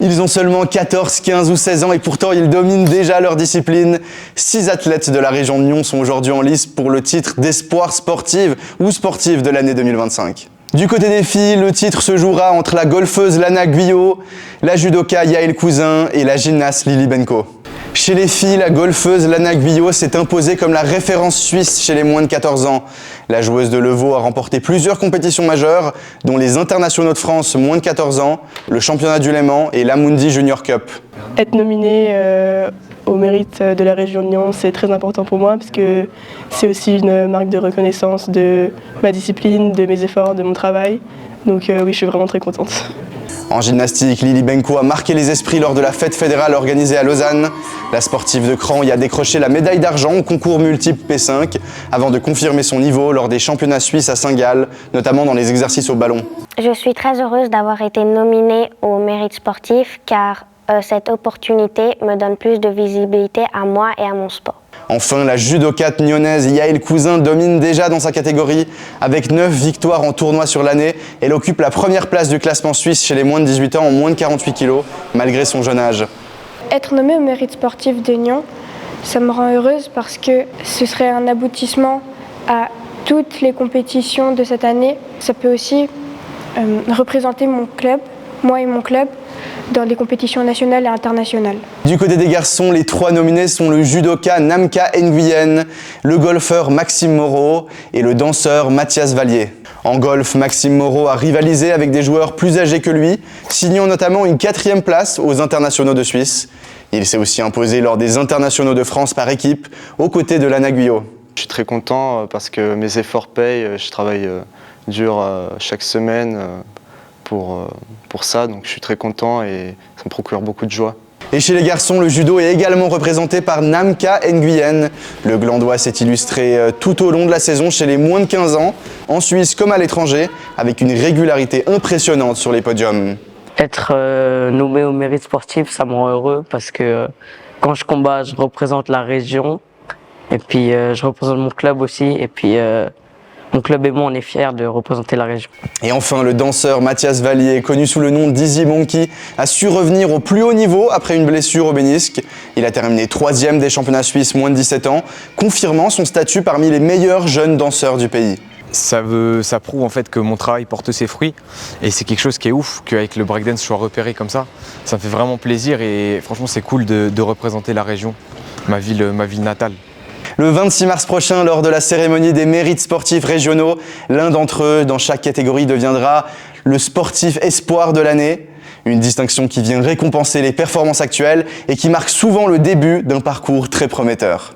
Ils ont seulement 14, 15 ou 16 ans et pourtant ils dominent déjà leur discipline. 6 athlètes de la région de Nyon sont aujourd'hui en lice pour le titre d'espoir sportive ou sportive de l'année 2025. Du côté des filles, le titre se jouera entre la golfeuse Lana Guyot, la judoka Yael Cousin et la gymnaste Lily Benko. Chez les filles, la golfeuse Lana Guyot s'est imposée comme la référence suisse chez les moins de 14 ans. La joueuse de Levaux a remporté plusieurs compétitions majeures, dont les internationaux de France moins de 14 ans, le championnat du Léman et l'Amundi Junior Cup. Être nominée au mérite de la région de Nyon, c'est très important pour moi parce que c'est aussi une marque de reconnaissance de ma discipline, de mes efforts, de mon travail. Donc oui, je suis vraiment très contente. En gymnastique, Lily Benko a marqué les esprits lors de la fête fédérale organisée à Lausanne. La sportive de Cran y a décroché la médaille d'argent au concours multiple P5 avant de confirmer son niveau lors des championnats suisses à Saint-Gall, notamment dans les exercices au ballon. Je suis très heureuse d'avoir été nominée au mérite sportif car cette opportunité me donne plus de visibilité à moi et à mon sport. Enfin, la judokate nyonnaise Yael Cousin domine déjà dans sa catégorie. Avec 9 victoires en tournoi sur l'année, elle occupe la première place du classement suisse chez les moins de 18 ans en moins de 48 kg, malgré son jeune âge. Être nommée au mérite sportif de Nyon, ça me rend heureuse parce que ce serait un aboutissement à toutes les compétitions de cette année. Ça peut aussi représenter mon club, moi et mon club, dans les compétitions nationales et internationales. Du côté des garçons, les 3 nominés sont le judoka Namka Nguyen, le golfeur Maxime Moreau et le danseur Mathias Vallier. En golf, Maxime Moreau a rivalisé avec des joueurs plus âgés que lui, signant notamment une 4e place aux internationaux de Suisse. Il s'est aussi imposé lors des internationaux de France par équipe, aux côtés de Lana Guyot. Je suis très content parce que mes efforts payent, je travaille dur chaque semaine pour ça, donc je suis très content et ça me procure beaucoup de joie. Et chez les garçons, le judo est également représenté par Namka Nguyen. Le Glandois s'est illustré tout au long de la saison chez les moins de 15 ans, en Suisse comme à l'étranger, avec une régularité impressionnante sur les podiums. Être nommé au mérite sportif, ça me rend heureux parce que quand je combats, je représente la région et puis je représente mon club aussi et puis mon club et moi, on est fiers de représenter la région. Et enfin, le danseur Mathias Vallier, connu sous le nom d'Easy Monkey, a su revenir au plus haut niveau après une blessure au ménisque. Il a terminé 3e des championnats suisses moins de 17 ans, confirmant son statut parmi les meilleurs jeunes danseurs du pays. Ça prouve en fait que mon travail porte ses fruits et c'est quelque chose qui est ouf qu'avec le breakdance je sois repéré comme ça. Ça me fait vraiment plaisir et franchement c'est cool de représenter la région, ma ville natale. Le 26 mars prochain, lors de la cérémonie des mérites sportifs régionaux, l'un d'entre eux, dans chaque catégorie, deviendra le sportif espoir de l'année. Une distinction qui vient récompenser les performances actuelles et qui marque souvent le début d'un parcours très prometteur.